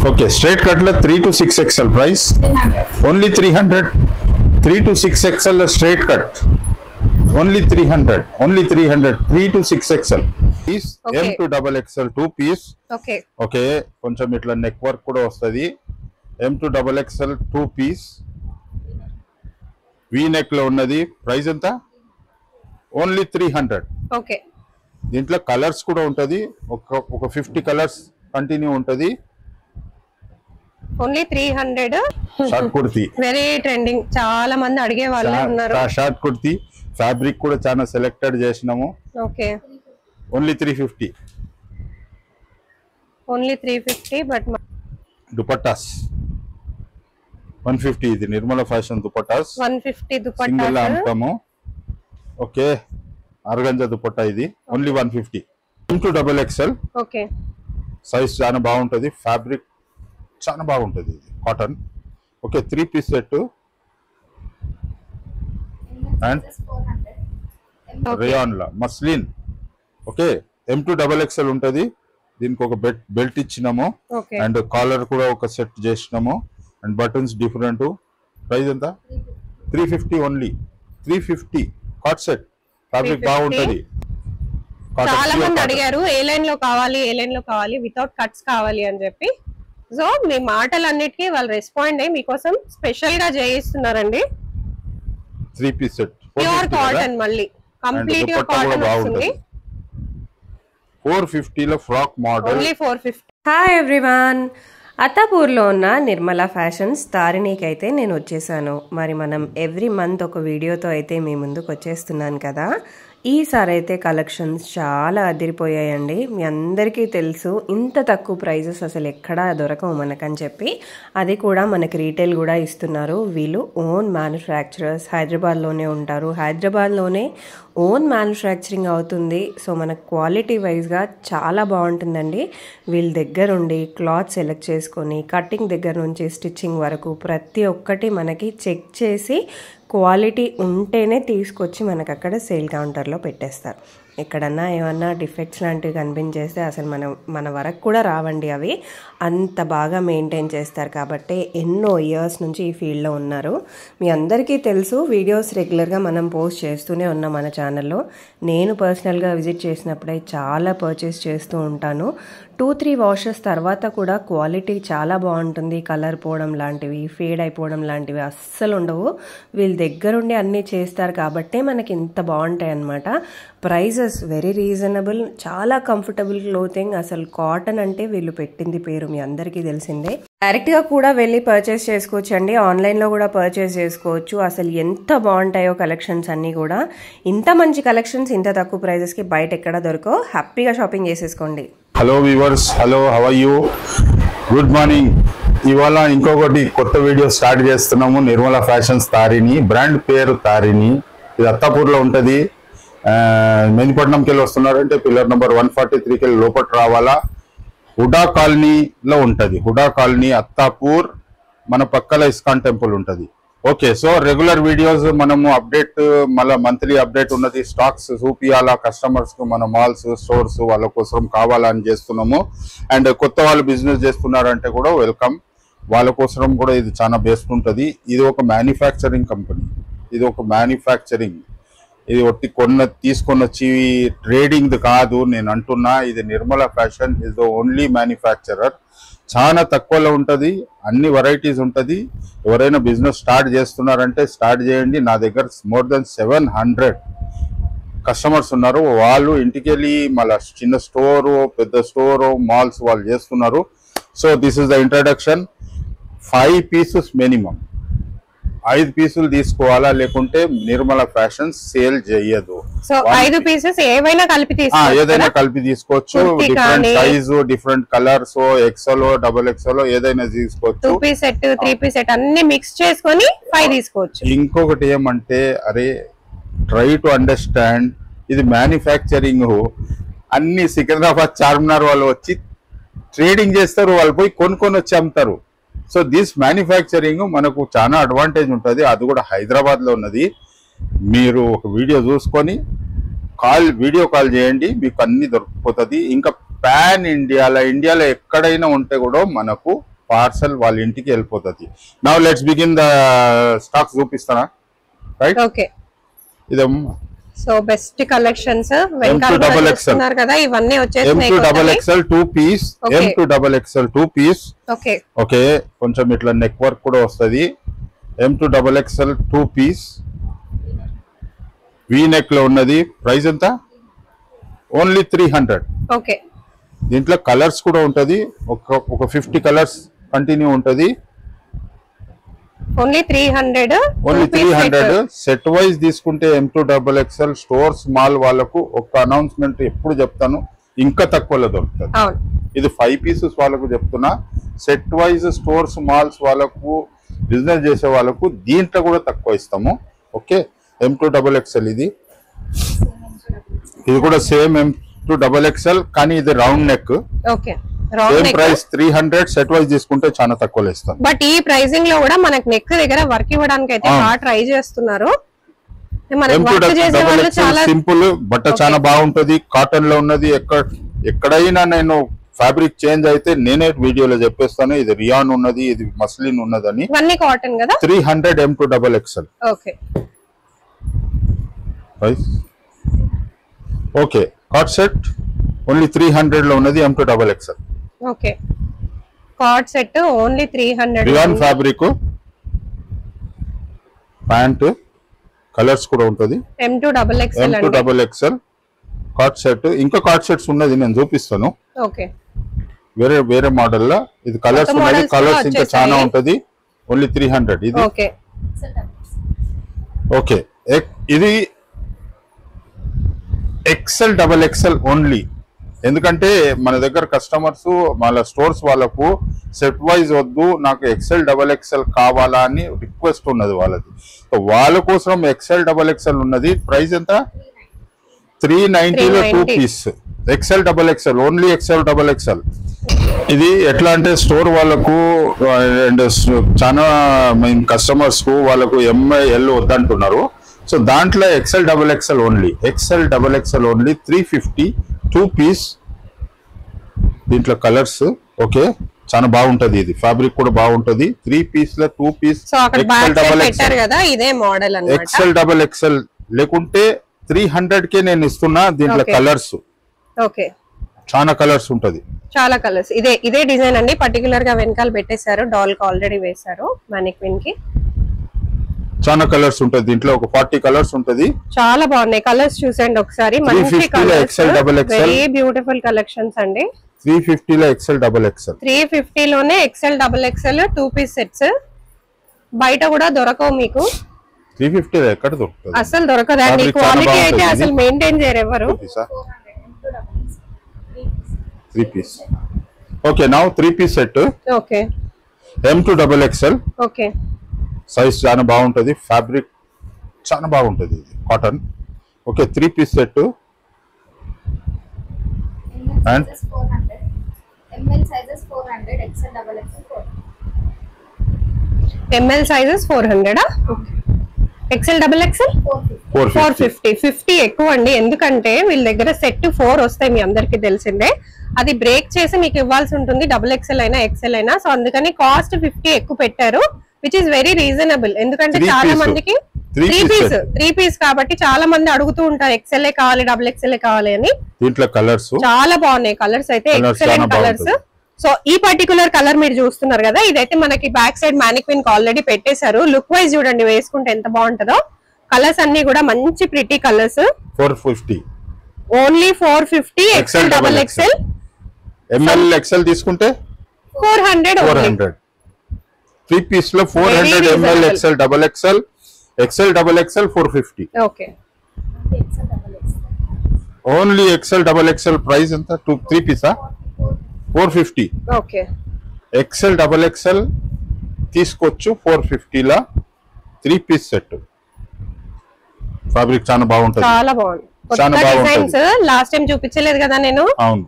Okay, straight cutlet 3 to 6XL price. Only 300. 3 to 6XL straight cut. Only 300. Only 300. 3 to 6XL. Piece Okay. M to double XL 2 piece. Okay Okay, కొంచెం ఇట్లా neck work కూడా వస్తది. M to double XL 2 piece. V neck లో ఉన్నది. Price ఎంత? Only 300. Okay దీంట్లో colours కూడా ఉంటది. ఒక 50 కలర్స్ కంటిన్యూ ఉంటది. Only 300. Short kurti. Very trending, చాలా మంది అడిగే వాళ్ళే ఉన్నారు. షార్ట్ కుర్తీ ఫ్యాబ్రిక్ కూడా చాలా సెలెక్టెడ్ చేసినాము. Okay only 350. Only 350. But dupattas 150. ఇది నిర్మల ఫ్యాషన్ దుపట్టాస్ 150 సింగిల్ దుపట్టా. అమ్ముతాము. ఓకే, ఆర్గంజా దుపట్టా ఇది only 150. M2 double XL okay size చాలా బాగుంటది. ఫ్యాబ్రిక్ చాలా బాగుంటది. ఇది cotton. Okay, 3 piece set and rayon లా muslin. Okay, M2 double XL ఉంటది. దీనికి ఒక బెల్ట్ ఇచ్చినాము ఓకే అండ్ కాలర్ కూడా ఒక సెట్ చేసినాము అండ్ బటన్స్ డిఫరెంట్. ప్రైస్ ఎంత? 350 ఓన్లీ. 350 cot set. ఫ్యాబ్రిక్ 350. బాగుంటది. చాలా మంది అడిగారు ఏ లైన్ లో కావాలి వితౌట్ కట్స్ కావాలి అని చెప్పి. సో మీ మాటలన్నిటికీ వాళ్ళు రెస్పాండ్ అయ్యి మీకోసం స్పెషల్ గా చేయిస్తున్నారండి. 3 పీస్ సెట్ ప్యూర్ కాటన్, మళ్ళీ కంప్లీట్ గా కాటన్ వస్తుంది. 450 లో frock model. Only 450. Hi everyone, అత్తాపూర్లో ఉన్న నిర్మల ఫ్యాషన్స్ తారిణికి అయితే నేను వచ్చేసాను. మరి మనం ఎవ్రీ మంత్ ఒక వీడియోతో అయితే మీ ముందుకు వచ్చేస్తున్నాను కదా. ఈసారి అయితే కలెక్షన్స్ చాలా అదిరిపోయాయండి. మీ అందరికీ తెలుసు ఇంత తక్కువ ప్రైజెస్ అసలు ఎక్కడా దొరకవు మనకని చెప్పి. అది కూడా మనకి రీటైల్ కూడా ఇస్తున్నారు. వీళ్ళు ఓన్ మ్యానుఫ్యాక్చరర్స్, హైదరాబాద్లోనే ఉంటారు. హైదరాబాద్లోనే ఓన్ మ్యానుఫ్యాక్చరింగ్ అవుతుంది. సో మనకు క్వాలిటీ వైజ్గా చాలా బాగుంటుందండి. వీళ్ళ దగ్గర ఉండి క్లాత్ సెలెక్ట్ చేసుకొని కటింగ్ దగ్గర నుంచి స్టిచ్చింగ్ వరకు ప్రతి ఒక్కటి మనకి చెక్ చేసి క్వాలిటీ ఉంటేనే తీసుకొచ్చి మనకు అక్కడ సేల్ కౌంటర్లో పెట్టేస్తారు. ఎక్కడన్నా ఏమన్నా డిఫెక్ట్స్ లాంటివి కనిపించేస్తే అసలు మన వరకు కూడా రావండి. అవి అంత బాగా మెయింటైన్ చేస్తారు. కాబట్టి ఎన్నో ఇయర్స్ నుంచి ఈ ఫీల్డ్లో ఉన్నారు. మీ అందరికీ తెలుసు, వీడియోస్ రెగ్యులర్గా మనం పోస్ట్ చేస్తూనే ఉన్నాం మన ఛానల్లో. నేను పర్సనల్గా విజిట్ చేసినప్పుడే చాలా పర్చేస్ చేస్తూ ఉంటాను. 2-3 వాషెస్ తర్వాత కూడా క్వాలిటీ చాలా బాగుంటుంది. కలర్ పోవడం లాంటివి, ఫేడ్ అయిపోవడం లాంటివి అస్సలు ఉండవు. వీళ్ళ దగ్గరుండి అన్నీ చేస్తారు కాబట్టే మనకి ఇంత బాగుంటాయి అన్నమాట. ప్రైజెస్ వెరీ రీజనబుల్, చాలా కంఫర్టబుల్ క్లోతింగ్. అసలు కాటన్ అంటే వీళ్ళు పెట్టింది పేరు మీ అందరికీ తెలిసిందే. డైరెక్ట్గా కూడా వెళ్ళి పర్చేస్ చేసుకోవచ్చు అండి. ఆన్లైన్లో కూడా పర్చేస్ చేసుకోవచ్చు. అసలు ఎంత బాగుంటాయో కలెక్షన్స్ అన్నీ కూడా. ఇంత మంచి కలెక్షన్స్ ఇంత తక్కువ ప్రైజెస్కి బయట ఎక్కడ దొరకో. హ్యాపీగా షాపింగ్ చేసేసుకోండి. Hello viewers, hello, how are you? Good morning. ఇవాళ ఇంకొకటి కొత్త వీడియో స్టార్ట్ చేస్తున్నాము. నిర్మల ఫ్యాషన్స్ తారిణి, బ్రాండ్ పేరు తారిణి. ఇది అత్తాపూర్లో ఉంటుంది. మెదిపట్నంకి వెళ్ళి వస్తున్నారంటే పిల్లర్ నెంబర్ 143కి వెళ్ళి లోపల రావాలా. హుడా కాలనీలో ఉంటుంది. హుడా కాలనీ, అత్తాపూర్. మన పక్కల ఇస్కాన్ టెంపుల్ ఉంటుంది. ఓకే, సో రెగ్యులర్ వీడియోస్ మనము అప్డేట్, మళ్ళీ మంత్లీ అప్డేట్ ఉన్నది. స్టాక్స్ చూపియాలా కస్టమర్స్ కు, మన మాల్స్, స్టోర్స్ వాళ్ళ కోసం కావాలని చేస్తున్నాము. అండ్ కొత్త వాళ్ళు బిజినెస్ చేస్తున్నారంటే కూడా వెల్కమ్. వాళ్ళ కోసం కూడా ఇది చాలా బెస్ట్ ఉంటుంది. ఇది ఒక మ్యానుఫ్యాక్చరింగ్ కంపెనీ. ఇది ఒక మ్యానుఫ్యాక్చరింగ్. ఇది ఒట్టి తీసుకొని వచ్చి ట్రేడింగ్ కాదు నేను అంటున్నా. ఇది Nirmala fashion is the only manufacturer. చాలా తక్కువలో ఉంటుంది, అన్ని వెరైటీస్ ఉంటుంది. ఎవరైనా బిజినెస్ స్టార్ట్ చేస్తున్నారంటే స్టార్ట్ చేయండి. నా దగ్గర మోర్ దెన్ 700 కస్టమర్స్ ఉన్నారు. వాళ్ళు ఇంటికి వెళ్ళి మళ్ళీ చిన్న స్టోరు, పెద్ద స్టోరు, మాల్స్ వాళ్ళు చేస్తున్నారు. So this is the introduction. 5 pieces minimum. 5 పీసులు తీసుకోవాలా, లేకుంటే నిర్మల ఫ్యాషన్ సేల్ చేయదు. సో 5 పీసెస్ ఏవైనా కలిపి ఏదైనా కలిపి తీసుకోవచ్చు. Different size, different colours, XL, double XL ఏదైనా తీసుకోవచ్చు. 2 పీస్ సెట్, 3 పీస్ సెట్ అన్ని మిక్స్ చేసుకొని 5 తీసుకోవచ్చు. ఇంకొకటి ఏమంటే, అరే ట్రై టు అండర్స్టాండ్, ఇది మ్యానుఫ్యాక్చరింగ్. అన్ని సికింద్రాబాద్, చార్మినార్ వాళ్ళు వచ్చి ట్రేడింగ్ చేస్తారు. వాళ్ళు పోయి కొనుక్కొని వచ్చి అమ్ముతారు. సో దిస్ మ్యానుఫ్యాక్చరింగ్ మనకు చాలా అడ్వాంటేజ్ ఉంటుంది. అది కూడా హైదరాబాద్లో ఉన్నది. మీరు ఒక వీడియో చూసుకొని వీడియో కాల్ చేయండి, మీకు అన్ని దొరికిపోతుంది. ఇంకా పాన్ ఇండియాలో ఎక్కడైనా ఉంటే కూడా మనకు పార్సల్ వాళ్ళ ఇంటికి వెళ్ళిపోతుంది. Now let's begin the stocks చూపిస్తానా, రైట్? ఓకే, ఇది సో బెస్ట్ కలెక్షన్స్ M2XXL కదా, ఇవన్నీ వచ్చేసినాయి. M2XXL 2 piece, M2XXL 2 piece. Okay okay, కొంచెం ఇట్లా నెక్ వర్క్ కూడా వస్తుంది. M2XXL 2 పీస్ వీ నెక్ లో ఉన్నది. ప్రైస్ ఎంత? ఓన్లీ 300. ఓకే, దీంట్లో కలర్స్ కూడా ఉంటది, ఒక 50 కలర్స్ కంటిన్యూ ఉంటది. ఓన్లీ 300. ఓన్లీ 300. సెట్ వైజ్ తీసుకుంటే M2XXL స్టోర్స్ మాల్ వాళ్ళకు ఒక అనౌన్స్మెంట్ ఎప్పుడు చెప్తాను, ఇంకా తక్కువలో దొరుకుతుంది. ఇది 5 పీసెస్ వాళ్ళకు చెప్తున్నా. సెట్ వైజ్ స్టోర్స్ మాల్స్ వాళ్ళకు, బిజినెస్ చేసే వాళ్ళకు దీంట్లో కూడా తక్కువ ఇస్తాము. ఓకే, M2XXL ఇది కూడా సేమ్ M2XXL, కానీ ఇది round neck. Okay, same price 300. Set wise తీసుకుంటే చాలా తక్కువలో ఇస్తాం. బట్ ఈ ప్రైసింగ్ లో కూడా మనకు నెక్ దగ్గర వర్క్ ఇవ్వడానికి అయితే బాగా ట్రై చేస్తున్నారు. సింపుల్ బట్ట చాలా బాగుంటది, కాటన్ లో ఉన్నది. ఎక్కడైనా నేను ఫ్యాబ్రిక్ చేంజ్ అయితే నేనే వీడియోలో చెప్పేస్తాను, ఇది రియాన్ ఉన్నది, ఇది మస్లిన్ ఉన్నదని. ఇవన్నీ కాటన్ కదా. 300 M2XXL. Okay okay, cot set only 300 లో ఉన్నది M2XXL. Okay, cot set only 300. Rayon fabric, pant, colours కూడా ఉంటది. M2XXL cot set. ఇంకా కాట్ సెట్స్ ఉన్నది, నేను చూపిస్తాను. ఓకే, వేరే మోడల్ లో ఇది కలర్స్ ఉన్నది. కలర్స్ ఇంకా చాలా ఉంటది. ఓన్లీ 300 ఇది. ఓకే ఓకే, ఇది XXL ఓన్లీ. ఎందుకంటే మన దగ్గర కస్టమర్స్ వాళ్ళ స్టోర్స్ వాళ్ళకు సెట్ వైజ్ వద్దు, నాకు XXL కావాలా అని రిక్వెస్ట్ ఉన్నది వాళ్ళది. వాళ్ళ కోసం XXL ఉన్నది. ప్రైస్ ఎంత? 390 లో 2 పీస్ XXL, ఓన్లీ XXL. ఇది ఎట్లా అంటే స్టోర్ వాళ్ళకు అండ్ చాలా కస్టమర్స్ కు వాళ్ళకు ML వద్దంటున్నారు. సో దాంట్లో XXL only, XXL only 350 2 piece. దీంట్లో కలర్స్ ఓకే, చాలా బాగుంటది. ఇది ఫ్యాబ్రిక్ కూడా బాగుంటది. 3 పీస్ లో 2 పీస్ XXL లేకుంటే 300 కే నేను ఇస్తున్నా. దీంట్లో కలర్స్ ఓకే, చాలా కలర్స్ ఉంటది. చాలా కలర్స్. ఇదే డిజైన్ అండి, పర్టికులర్ గా వెనకాల పెట్టేశారు. డాల్ కి ఆల్రెడీ వేశారు మానిక్విన్ కి. చాలా కలర్స్ ఉంటది. దీంట్లో ఒక 40 కలర్స్ ఉంటది. చాలా బాగున్నాయి కలర్స్, చూసండి ఒకసారి. మంచి కలర్స్, వెరీ బ్యూటిఫుల్ కలెక్షన్స్ అండి. 350 లో XXL. 350 లోనే XXL 2 పీస్ సెట్స్. బయట కూడా దొరకవు మీకు. 350 ఎక్కడ దొరుకుతుంది? అసలు దొరకదండి. క్వాలిటీ అయితే అసలు మెయింటైన్ చేయరు ఎవరు. 3 piece. Okay, now 3 piece set. Okay, M2XXL. Okay, size చాలా బాగుంటది, ఫ్యాబ్రిక్ చాలా బాగుంటది, ఇది cotton. Okay, 3 piece set. And ML sizes 400, XXL 400. ML sizes 400. XXL 450. 50 ఎక్కువ అండి, ఎందుకంటే వీళ్ళ దగ్గర సెట్ 4 వస్తాయి, మీ అందరికి తెలిసిందే. అది బ్రేక్ చేసి మీకు ఇవ్వాల్సి ఉంటుంది, XXL అయినా XL అయినా. సో అందుకని కాస్ట్ 50 ఎక్కువ పెట్టారు, విచ్ ఇస్ వెరీ రీజనబుల్. ఎందుకంటే చాలా మందికి 3 పీస్ కాబట్టి చాలా మంది అడుగుతూ ఉంటారు XL కావాలి, XXL కావాలి అని. దీంట్లో కలర్స్ చాలా బాగున్నాయి. కలర్స్ అయితే ఎక్సలెంట్ కలర్స్. సో ఈ పర్టికులర్ కలర్ మీరు చూస్తున్నారు కదా, ఇదైతే మనకి బ్యాక్ సైడ్ మానిక్విన్ ఆల్రెడీ పెట్టేశారు. లుక్ వైజ్ చూడండి, వేసుకుంటే ఎంత బాగుంటుందో. కలర్స్ అన్ని కూడా మంచి pretty colours. 450 only 450 XXL. ML XL తీసుకుంటే 400. 3 పీస్ లో 400 ML XXL. XXL 450. Okay, only XXL price ఎంత? 3 పీసా 450. ఓకే, XXL తీసుకోవచ్చు 450 లా. 3 పీస్ సెట్. ఫ్యాబ్రిక్ చాలా బాగుంటది, చాలా బాగుంది. కొత్త డిజైన్స్ లాస్ట్ టైం చూపించలేదు కదా నేను. అవును,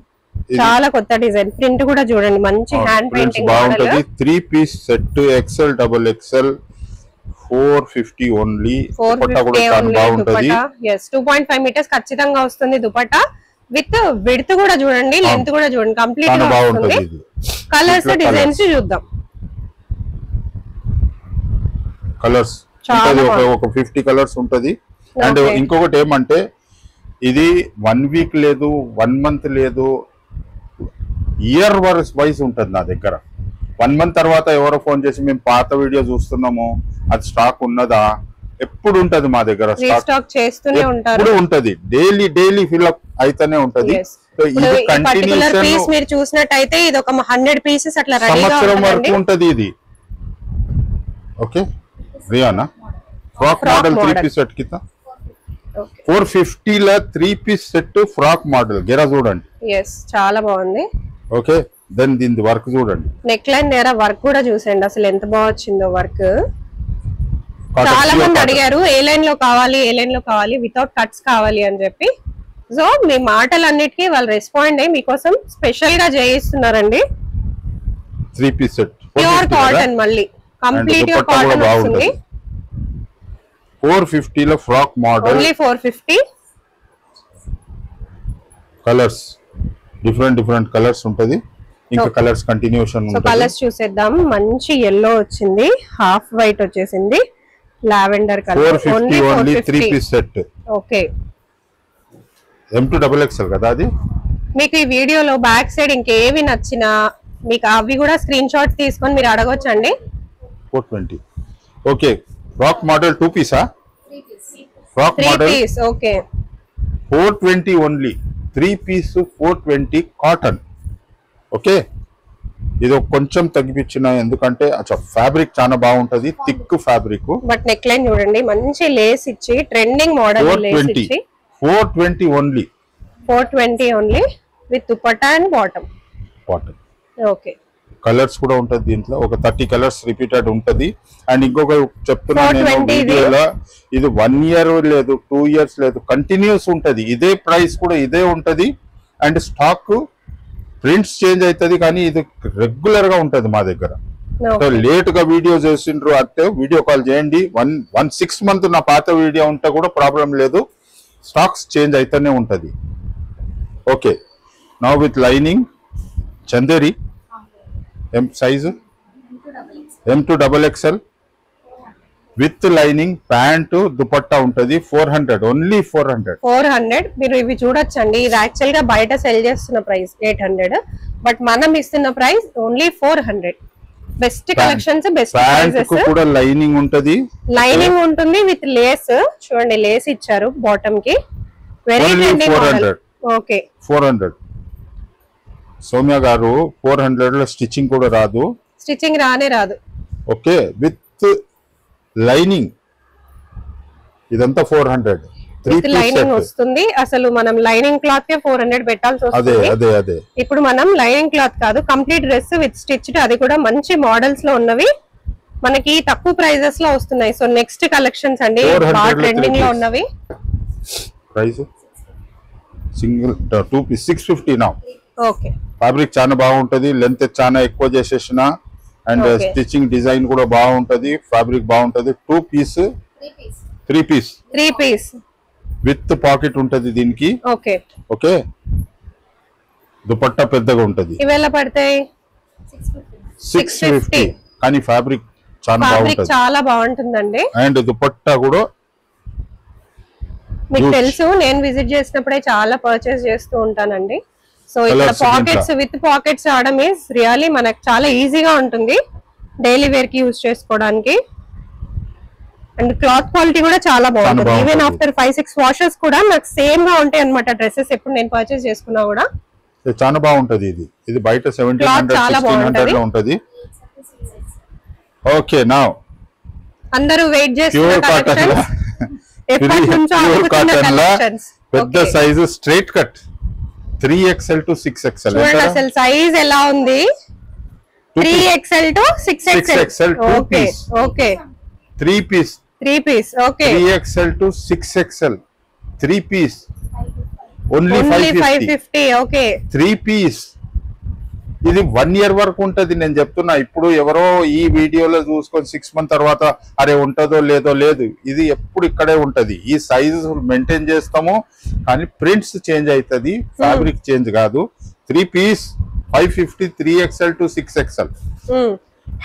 చాలా కొత్త డిజైన్. ప్రింట్ కూడా చూడండి, మంచి హ్యాండ్ పెయింటింగ్ బాగుంటది. 3 piece set XXL 450 only. Dupatta కూడా చాలా బాగుంటది. yes 2.5 మీటర్స్ ఖచ్చితంగా వస్తుంది దుపట్టా. విత్ విడ్త్ కూడా చూడండి, లెంత్ కూడా చూడండి, కంప్లీట్ గా వస్తుంది. కలర్స్ డిజైన్స్ చూద్దాం. కలర్స్ ఒక 50 కలర్స్ ఉంటది. అండ్ ఇంకొకటి ఏమంటే ఇది 1 వీక్ లేదు, 1 మంత్ లేదు, ఇయర్ వైజ్ ఉంటుంది నా దగ్గర. 1 మంత్ తర్వాత ఎవరో ఫోన్ చేసి మేము పాత వీడియో చూస్తున్నాము, అది స్టాక్ ఉన్నదా, ఎప్పుడు ఉంటది మా దగ్గర స్టాక్ చేస్తూనే ఉంటారు, ఎప్పుడు ఉంటది, డైలీ ఫిల్అప్ అయితేనే ఉంటది. సో ఇది కంటిన్యూషన్ మీరు చూసినట్టయితే ఇది ఒక 100 పీసెస్ అట్లా సంవత్సరం వరకు ఉంటది ఇది. Okay Rihanna frock model 3 piece set కింద 450 ల 3 పీస్ సెట్ ఫ్రాక్ మోడల్ గెరా చూడండి. చాలా బాగుంది. ఓకే దెన్ దీని వర్క్ చూడండి, నెక్ లైన్ నేర వర్క్ కూడా చూసండి అసలు ఎంత బాగా వచ్చిందో వర్క్. చాలా మంది అడిగారు ఏ లైన్ లో కావాలి వితౌట్ కట్స్ కావాలి అని చెప్పి. సో మీ మాటలన్నిటికీ వాళ్ళు రెస్పాండ్ అయ్యి మీకోసం స్పెషల్ గా చేయిస్తున్నారండి. 3 పీస్ సెట్ ప్యూర్ కాటన్, మళ్ళీ కంప్లీట్ గా కాటన్ వస్తుంది. 450 లో frock model, only 450. Colours different colours ఉంటది. ఇంకా కలర్స్ కంటిన్యూషన్ సో కలర్స్ చూసేద్దాం. మంచి yellow వచ్చింది, హాఫ్ వైట్ వచ్చేసింది, lavender colour. 450 3 piece set. Okay M2XXL కదా అది. మీకు ఈ వీడియోలో బ్యాక్ సైడ్ ఇంకేవి నచ్చినా మీకు అవి కూడా స్క్రీన్ షాట్ తీసుకొని మీరు అడగొచ్చండి. 420. ఓకే ఫ్రాక్ మోడల్ 2 పీసా? 3 piece. Frock 3 model piece. Okay 420 only. 3 piece 420 cotton. Okay ఇది కొంచెం తగ్గించిన, ఎందుకంటే ఫ్యాబ్రిక్ చాలా బాగుంటది, thick fabric. But neck line చూడండి, మంచి లేస్ ఇచ్చి ట్రెండింగ్ మోడల్ లేస్ ఇచ్చి 420 only. 420 only with dupatta and bottom. Okay colours కూడా ఉంటది దీంట్లో, ఒక 30 కలర్స్ రిపీటెడ్ ఉంటది. అండ్ ఇంకొక చెప్తున్నాను నేను వీడియోలో, ఇది 1 ఇయర్ లేదు, 2 ఇయర్స్ లేదు, కంటిన్యూస్ ఉంటది. ఇదే ప్రైస్ కూడా ఇదే ఉంటది. అండ్ స్టాక్ ప్రింట్స్ చేంజ్ అవుతుంది, కానీ ఇది రెగ్యులర్ గా ఉంటది మా దగ్గర. సో లేట్ గా వీడియో చేసిండ్రు అంటే వీడియో కాల్ చేయండి. 6 మంత్ నా పాత వీడియో ఉంటే కూడా ప్రాబ్లం లేదు, స్టాక్స్ చేంజ్ అయితేనే ఉంటది. Okay now with lining Chanderi size M2XXL with lining, pant dupatta ఉంటది. 400 ఓన్లీ 400. మీరు ఇవి చూడొచ్చండి. ఇది యాక్చువల్ గా బయట సెల్ చేస్తున్న ప్రైస్ 800, బట్ మనం ఇస్తున్న price only 400. Best collections, best prices. కూడా లైనింగ్ ఉంటది, లైనింగ్ ఉంటుంది విత్ లేస్. చూడండి లేస్ ఇచ్చారు బాటమ్ కి. Very trending model. Okay 400. Soumya గారు 400 లో స్టిచ్చింగ్ కూడా రాదు, స్టిచ్చింగ్ రాదు. ఓకే విత్ లైనింగ్ ఇదంతా 400. లైనింగ్ వస్తుంది. అసలు మనం లైనింగ్ క్లాత్ కే 400 పెట్టాల్సి వస్తుంది. అదే ఇప్పుడు మనం లైనింగ్ క్లాత్ కాదు, కంప్లీట్ డ్రెస్ విత్ స్టిచ్డ్, అది కూడా మంచి మోడల్స్ లో ఉన్నవి మనకి తక్కువ ప్రైజెస్ లో వస్తున్నాయి. సో నెక్స్ట్ కలెక్షన్స్ అండి బాగా ట్రెండింగ్ లో ఉన్నవి. ప్రైస్ సింగిల్ 2 పీస్ 650 నా. ఓకే ఫ్యాబ్రిక్ చాలా బాగుంటది, లెంత్ చాలా ఎక్కువ చేసేసిన, అండ్ స్టిచ్చింగ్ డిజైన్ కూడా బాగుంటది, ఫ్యాబ్రిక్ బాగుంటది. 2 పీస్ 3 పీస్ విత్ పాకెట్ ఉంటది దీనికి. ఓకే ఓకే దుపట్టా పెద్దగా ఉంటది. ఇవేలా పడతాయి? 650. కానీ ఫ్యాబ్రిక్ చాలా బాగుంటుందండి. అండ్ దుపట్టా కూడా మీకు తెలుసు, నేను విజిట్ చేసినప్పుడే చాలా పర్చేస్ చేస్తూ ఉంటానండి. సో ఇక్కడ పాకెట్స్ విత్ పాకెట్స్ రావడం ఈజ్ రియల్లీ మనకు చాలా ఈజీగా ఉంటుంది డైలీ వేర్ కి యూజ్ చేసుకోవడానికి. అండ్ క్లాత్ క్వాలిటీ కూడా చాలా బాగుంటుంది. ఈవెన్ ఆఫ్టర్ 5-6 వాషెస్ కూడా నాకు సేమ్ గా ఉంటాయి అన్నమాట డ్రెస్సెస్. ఎప్పుడు నేను పర్చేస్ చేసుకున్నా కూడా చాలా బాగుంటది. ఇది బయట 1700-1600 లో ఉంటది. ఓకే నౌ అందరూ వెయిట్ చేస్తున్న కలెక్షన్స్, ఎప్పటి నుంచో అనుకుంటున్న కలెక్షన్స్. పెద్ద size straight cut 3XL to 6XL. చూడండి అసలు సైజ్ ఎలా ఉంది. 3XL to 6XL. Okay okay 3 piece. Okay 3XL to 6XL 3 piece only 550. Okay 3 piece. ఇది 1 ఇయర్ వరకు ఉంటది. నేను చెప్తున్నా, ఇప్పుడు ఎవరో ఈ వీడియోలో చూసుకొని 6 మంత్ తర్వాత అరే ఉంటదో లేదో లేదు, ఇది ఎప్పుడు ఇక్కడే ఉంటది. ఈ సైజు మెయింటైన్ చేస్తాము, కానీ ప్రింట్స్ చేంజ్ అవుతుంది, ఫ్యాబ్రిక్ చేంజ్ కాదు. 3 piece 550 3XL to 6XL.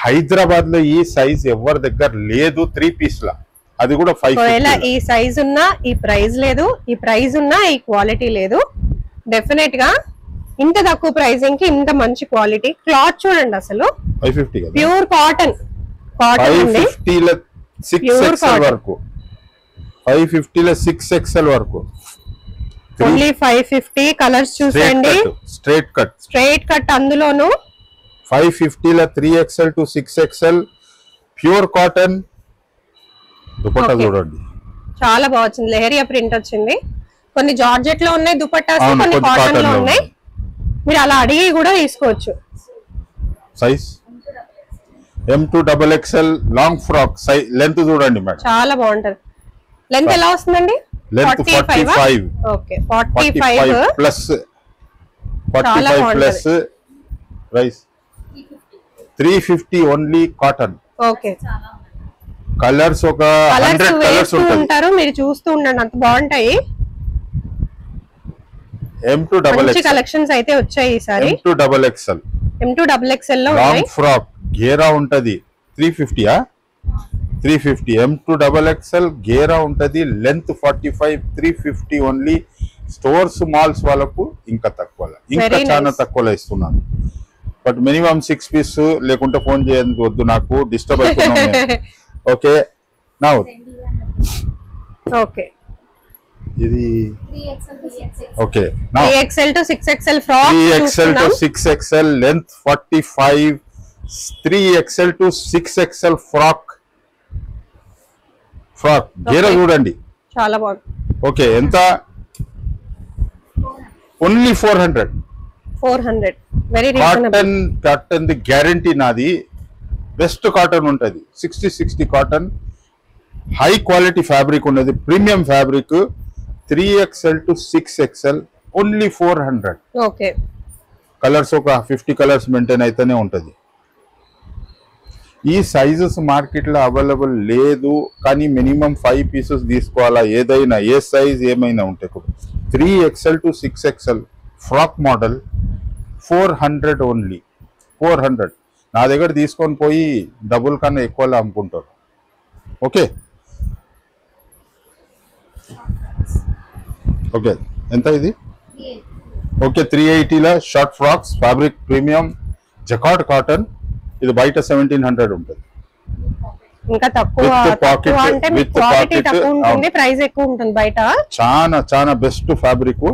Hyderabad లో ఈ సైజ్ ఎవరి దగ్గర లేదు 3 పీస్ లా, అది కూడా 550. ఈ సైజ్ ఉన్నా ఈ ప్రైస్ లేదు, ఈ ప్రైస్ ఉన్నా ఈ క్వాలిటీ లేదు. డెఫినెట్ గా ఇంత తక్కువ ప్రైసింగ్ కి ఇంత మంచి క్వాలిటీ. క్లాత్ చూడండి అసలు 550 కదా, ప్యూర్ కాటన్. కాటన్ 550 లో 6XL వరకు, 550 లో 6XL వరకు. ఓన్లీ 550. కలర్స్ చూసండి, స్ట్రైట్ కట్ అందులోను. 550 లో 3XL to 6XL pure cotton. Dupatta చూడండి చాలా బాగా వచ్చింది, లెహరియా ప్రింట్ వచ్చింది. కొన్ని జార్జెట్ లో ఉన్నాయి దుపట్టాస్, కొన్ని కాటన్ లో ఉన్నాయి. మీరు అలా అడిగి కూడా తీసుకోవచ్చు. Size M2XXL long frock size. Length చూడండి మేడం, చాలా బాగుంటది. లెంత్ ఎలా వస్తుందండి? Length 45. Okay 45 plus 45 plus price 350 only cotton. Okay colours ఒక 100 కలర్స్ ఉంటారు, మీరు చూస్తూ ఉండండి, అంత బాగుంటాయి. M2XXL కలెక్షన్స్ అయితే వచ్చాయి ఈసారి. M2XXL లో లాంగ్ ఫ్రాక్ గేరా ఉంటది. 350 350 M2XXL గేరా ఉంటది. Length 45, 350 only. స్టోర్స్ మాల్స్ వాళ్ళకు ఇంకా తక్కువ, ఇంకా చాలా తక్కువలో ఇస్తున్నాను. బట్ మినిమం 6 పీస్ లేకుంటే ఫోన్ చేయండి, వద్దు నాకు డిస్టర్బ్ అవుతున్నాను. ఓకే నౌ ఓకే ఇది 3XL okay 3XL to 6XL frock. 3XL to 6XL length 45, 3XL to 6XL frock గేరా చూడండి, చాలా బాగుంది. ఓకే ఎంత? ఓన్లీ 400. Very reasonable. కాటన్ ది గ్యారంటీ నాది. బెస్ట్ కాటన్ ఉంటది, 60 కాటన్. హై క్వాలిటీ ఫ్యాబ్రిక్ ఉన్నది, premium fabric. 3XL to 6XL only 400. Okay colours ఒక 50 కలర్స్ మెయింటైన్ అయితేనే ఉంటది. ఈ సైజెస్ మార్కెట్ లో అవైలబుల్ లేదు, కానీ మినిమం 5 పీసెస్ తీసుకోవాలా. ఏదైనా ఏ సైజ్ ఏమైనా ఉంటే 3XL to 6XL frock model 400 only. 400 నా దగ్గర తీసుకొని పోయి డబుల్ కన్నా ఎక్కువలో అమ్ముకుంటారు. ఓకే ఓకే ఎంత ఇది? Okay 380 short frocks fabric premium jacquard cotton. ఇది బయట 1700 ఉంటుంది. ఇంకా తక్కువ అంటే మీకు క్వాలిటీ తక్కువ ఉంటుంది, ప్రైస్ ఎక్కువ ఉంటుంది బయట. చాలా చాలా best fabric.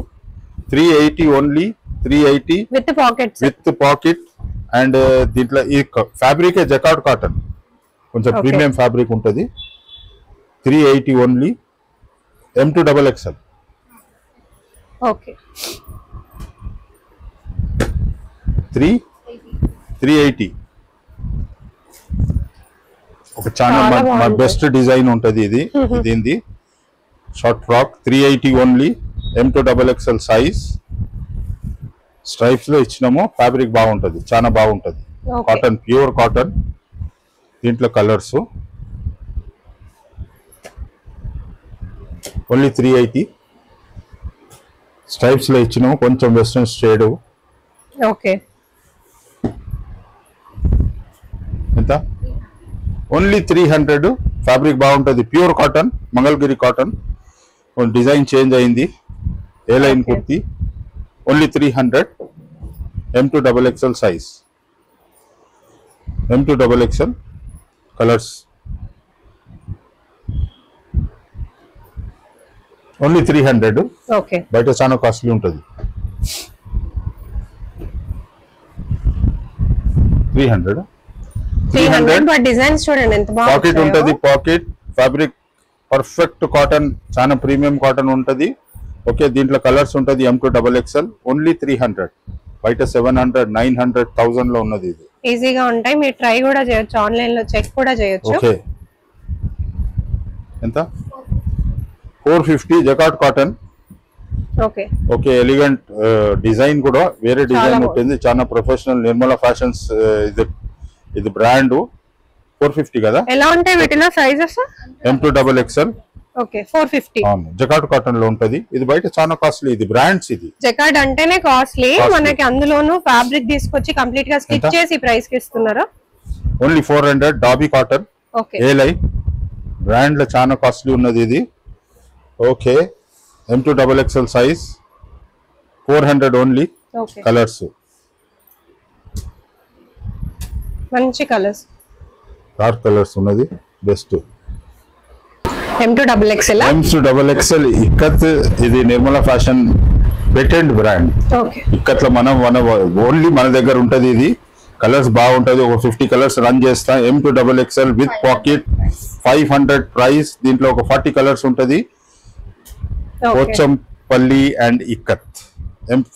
380 only. 380 with pocket. And దీంట్లో ఈ ఫ్యాబ్రిక్ జకార్డ్ కాటన్, కొంచెం ప్రీమియం ఫ్యాబ్రిక్ ఉంటుంది. 380 ఓన్లీ. M2XXL. ఓకే 380 ఒక చాలా బెస్ట్ డిజైన్ ఉంటది. ఇది short frock 380 only. M2XXL size. Stripes లో ఇచ్చినాము. ఫ్యాబ్రిక్ బాగుంటది, చాలా బాగుంటది. Cotton, pure cotton. దీంట్లో కలర్స్ ఓన్లీ 380. స్ట్రైప్స్ లో ఇచ్చినాము, కొంచెం వెస్ట్రన్ షేడ్. ఓకే ఎంత? ఓన్లీ 300. ఫ్యాబ్రిక్ బాగుంటది, pure cotton, Mangalagiri cotton. Design change అయింది, A line kurti. Only 300. M2XXL size. M2XXL colours only 300. Okay బయట చాలా కాస్ట్లీ ఉంటుంది. 300. బట్ డిజైన్స్ చూడండి ఎంత బాగుంది. పాకెట్ ఉంటది, పాకెట్ ఫ్యాబ్రిక్ పర్ఫెక్ట్ కాటన్, చాలా ప్రీమియం కాటన్ ఉంటది. ఓకే దీంట్లో కలర్స్ ఉంటది. M2XXL only 300. బయట 700, 900, 1000 లో ఉన్నది. ఇది ఈజీగా ఉంటాయి, మీరు ట్రై కూడా చేయొచ్చు, ఆన్లైన్ లో చెక్ కూడా చేయొచ్చు. ఓకే ఎంత? 450 jacquard cotton. Okay okay elegant design కూడా వేరే డిజైన్ ఉంటుంది, చాలా ప్రొఫెషనల్. నిర్మలా ఫ్యాషన్స్ ఇది బ్రాండ్. 450 కదా. ఎలా ఉంటాయి వీటిలో సైజెస్? M2XXL okay 450. అవును, జకార్డ్ కాటన్ లో ఉంటది. ఇది బయట చాలా కాస్ట్లీ, ఇది బ్రాండ్స్. ఇది జకార్డ్ అంటేనే కాస్ట్లీ, మనకి అందులోను ఫ్యాబ్రిక్ తీసుకొచ్చి కంప్లీట్ గా స్టిచ్ చేసి ప్రైస్ కి ఇస్తున్నారు. ఓన్లీ 400. డాబీ కాటన్ ఓకే, ఏలై బ్రాండ్ లో చాలా కాస్ట్లీ ఉన్నది ఇది. Okay, M2 XXL size 400 only. Okay, colours మంచి కలర్స్, డార్క్ కలర్స్ ఉన్నది. Best M2 XXL. M2 XXL ikat. ఇది Nirmala fashion patent brand. Okay, ఇక్కత్లో మనం ఓన్లీ మన దగ్గర ఉంటది. ఇది కలర్స్ బాగుంటది. ఒక 50 కలర్స్ రన్ చేస్తా. M2 XXL with pocket 500 price. దీంట్లో ఒక 40 కలర్స్ ఉంటది. Pochampally and ikat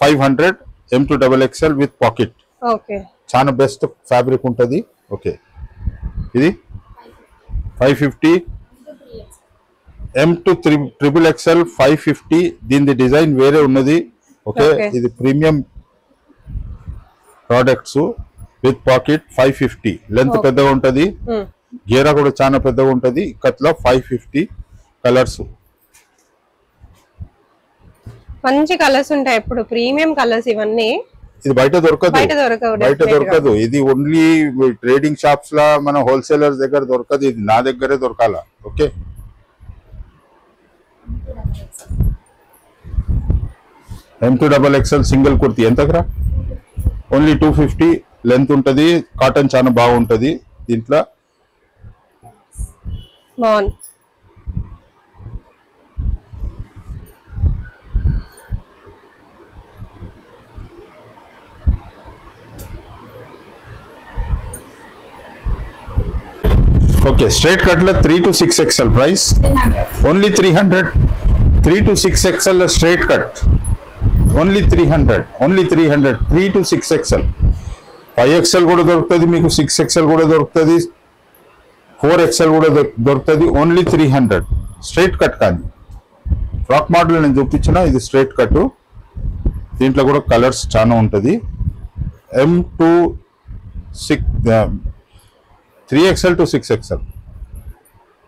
500 M2 XXL with pocket. Okay, చాలా బెస్ట్ ఫ్యాబ్రిక్ ఉంటది. ఓకే, ఇది 550. M2 XXL 550. దీని డిజైన్ వేరే ఉన్నది. ఓకే, ఇది premium products with pocket 550. Length పెద్దగా ఉంటది, గేరా కూడా చాలా పెద్దగా ఉంటది. ఇక్కత్లో 550 కలర్స్. మంచి కలర్స్ ఉంటాయి. ఇప్పుడు ప్రీమియం కలర్స్ ఇవన్నీ. ఇది బయట దొరకదు. ఇది ఓన్లీ ట్రేడింగ్ షాప్స్ లా, మన హోల్సేలర్స్ దగ్గర దొరకదు. ఇది నా దగ్గరే దొరకాల. Okay, M2 XXL single kurti ఎంతకరా? ఓన్లీ 250. లెంత్ ఉంటది, కాటన్ చాలా బాగుంటది. దీంట్లో బాగుంది. ఓకే, స్ట్రైట్ కట్ లో 3 to 6 XL price only 300. 3 to 6 XL straight cut only 300. 3 to 6 XL. 5 XL కూడా దొరుకుతుంది మీకు, 6 XL కూడా దొరుకుతుంది, 4 XL కూడా దొరుకుతుంది. Only 300 straight cut. కానీ ఫ్రాక్ మోడల్ నేను చూపించిన, ఇది స్ట్రైట్ కట్. దీంట్లో కూడా కలర్స్ చాలా ఉంటుంది. M2 3XL to 6XL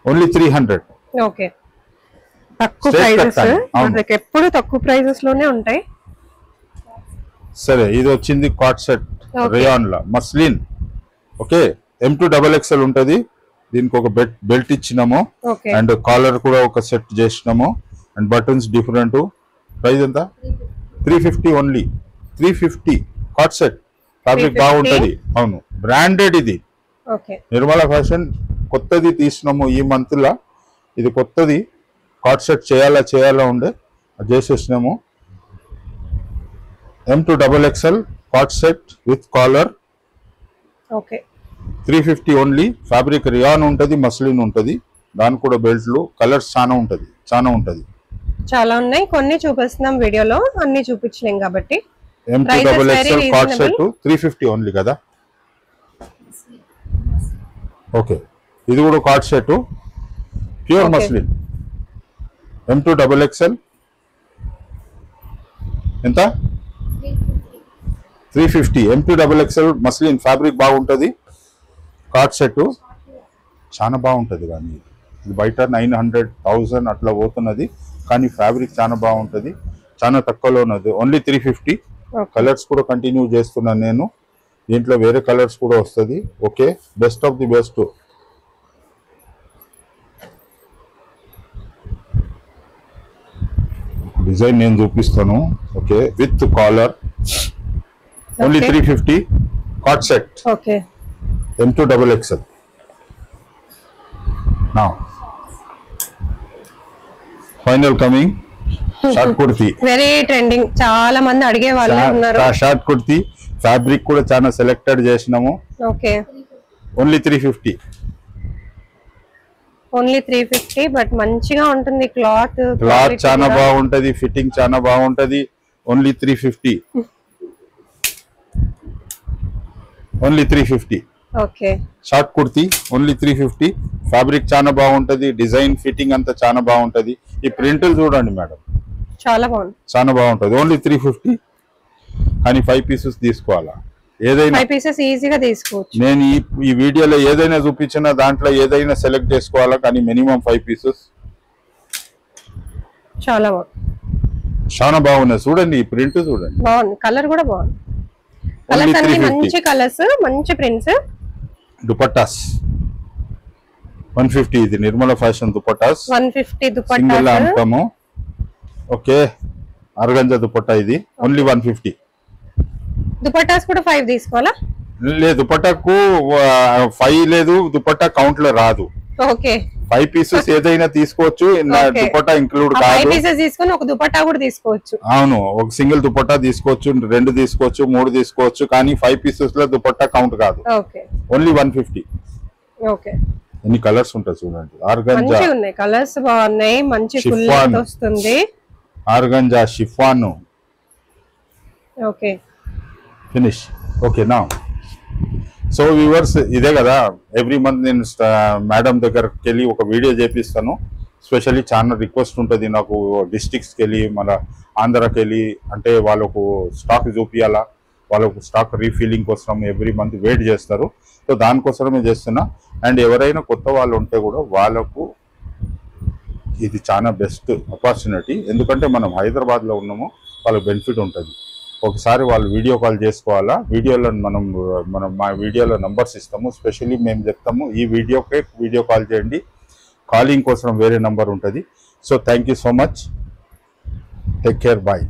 only 300. Okay, తక్కువ ప్రైజెస్. మనకి ఎప్పుడు తక్కువ ప్రైజెస్ లోనే ఉంటాయి. సరే, ఇది వచ్చింది కాట్ సెట్ రేయాన్ లా మస్లిన్. ఓకే, M2 XXL ఉంటది. దీనికి ఒక బెల్ట్ ఇచ్చినాము అండ్ కాలర్ కూడా ఒక సెట్ చేసినాము అండ్ బటన్స్ డిఫరెంట్. ప్రైస్ ఎంత? 350 ఓన్లీ. 350 cot set. ఫ్యాబ్రిక్ బాగుంటది. అవును, బ్రాండెడ్. ఇది నిర్మలా ఫ్యాషన్ కొత్తది తీసినాము ఈ మంత్ లా. ఇది కొత్తది. కాట్ సెట్ చేయాలా ఉండే, అది చేసేసినాము. M2 XXL cot set with collar. Okay, 350 only. Fabric rayon ఉంటది, మస్లిన్ ఉంటది. దానికి కూడా బెల్ట్లు. కలర్స్ చాలా ఉంటది. చాలా ఉన్నాయి. కొన్ని చూపిస్తున్నాం వీడియోలో, అన్ని చూపించలేం కాబట్టి. M2 XXL cot set 350 only కదా. ఓకే, ఇది కూడా cot set pure muslin. M2 XXL ఎంత? 350. M2 XXL muslin. ఫ్యాబ్రిక్ బాగుంటది. కాట్ సెట్ చాలా బాగుంటది. కానీ ఇది బయట 900,000 అట్లా పోతున్నది. కానీ ఫ్యాబ్రిక్ చాలా బాగుంటది. చాలా తక్కువలో ఉన్నది. ఓన్లీ 350. కలర్స్ కూడా కంటిన్యూ చేస్తున్నాను నేను. దీంట్లో వేరే కలర్స్ కూడా వస్తుంది. Okay, best of the best. Design నేను చూపిస్తాను. Okay, with collar only 350 cot set. Okay, M2 XXL. నా final coming short kurti. Very trending. చాలా మంది అడిగే వాళ్ళు ఉన్నారు. షార్ట్ కుర్తీ ఫ్యాబ్రిక్ కూడా చాలా సెలెక్టెడ్ చేసినాము. Okay, only 350. ఓన్లీ 350. బట్ మంచిగా ఉంటుంది. క్లాత్ చాలా బాగుంటది. ఫిట్టింగ్ చాలా బాగుంటది. Only 350. Only 350. Okay, short kurti only 350. Fabric చాలా బాగుంటది. డిజైన్ ఫిట్టింగ్ అంతా చాలా బాగుంటది. ఈ ప్రింట్లు చూడండి మేడం, చాలా బాగుంది. చాలా బాగుంటది. ఓన్లీ 350. కానీ 5 పీసెస్ తీసుకోవాలా? ఏదైనా 5 పీసెస్ ఈజీగా తీసుకోవచ్చు. నేను ఈ వీడియోలో ఏదైనా చూపించిన దాంట్లో ఏదైనా సెలెక్ట్ చేసుకోవాలా. కానీ మినిమం 5 పీసెస్. చాలా బాగుంది, చాలా బాగున్నాయి. చూడండి ఈ ప్రింట్ చూడండి. బాగుంది, కలర్ కూడా బాగుంది. Only కలర్స్ అన్ని 350. మంచి కలర్స్, మంచి ప్రింట్స్. దుపట్టాస్ 150. ఇది నిర్మల ఫ్యాషన్ దుపట్టాస్ 150 సింగిల్ దుపట్టాస్. అమ్ముతాము. ఓకే, ఆర్గంజా దుపట్టా ఇది ఓన్లీ 150. దుపట్టాస్ కూడా 5 తీసుకోవాలా? లేదు, దుపట్టాకు 5 లేదు, దుపట్టా కౌంట్ లో రాదు. ఓకే, 5 పీసెస్ ఏదైనా తీసుకోవచ్చు, Okay. దుపట్టా ఇంక్లూడ్ 5 కాదు. పీసెస్ తీసుకొని ఒక దుపట్టా కూడా తీసుకోవచ్చు. అవును, ఒక సింగిల్ దుపట్టా తీసుకోవచ్చు, 2 తీసుకోవచ్చు, 3 తీసుకోవచ్చు, కానీ 5 పీసెస్ లో దుపట్టా కౌంట్ కాదు. Okay only 150. ఓకే, ఎన్ని కలర్స్ ఉంటాయి చూడండి. ఆర్గంజా, మంచి ఉన్నాయి కలర్స్, బాగున్నాయి, మంచి ఫుల్ Chiffon. లెంత్ వస్తుంది. Organza chiffon okay, finish. Okay, నా సో వ్యూవర్స్, ఇదే కదా ఎవ్రీ మంత్ నేను మేడం దగ్గరికి వెళ్ళి ఒక వీడియో చేపిస్తాను. స్పెషల్లీ చాలా రిక్వెస్ట్ ఉంటుంది నాకు, డిస్ట్రిక్ట్స్కి వెళ్ళి మన ఆంధ్రాకి వెళ్ళి, అంటే వాళ్ళకు స్టాక్ చూపించాలా, వాళ్ళకు స్టాక్ రీఫిల్లింగ్ కోసం ఎవ్రీ మంత్ వెయిట్ చేస్తారు. సో దానికోసమే చేస్తున్నా. అండ్ ఎవరైనా కొత్త వాళ్ళు ఉంటే కూడా వాళ్ళకు ఇది చాలా బెస్ట్ ఆపర్చునిటీ. ఎందుకంటే మనం హైదరాబాద్లో ఉన్నాము, వాళ్ళకి బెనిఫిట్ ఉంటుంది. ఒకసారి వాళ్ళు వీడియో కాల్ చేసుకోవాలా. వీడియోలో మనం మా వీడియోలో నంబర్స్ ఇస్తాము. స్పెషల్లీ మేము చెప్తాము ఈ వీడియోకే వీడియో కాల్ చేయండి. కాలింగ్ కోసం వేరే నంబర్ ఉంటుంది. So thank you so much. Take care, bye.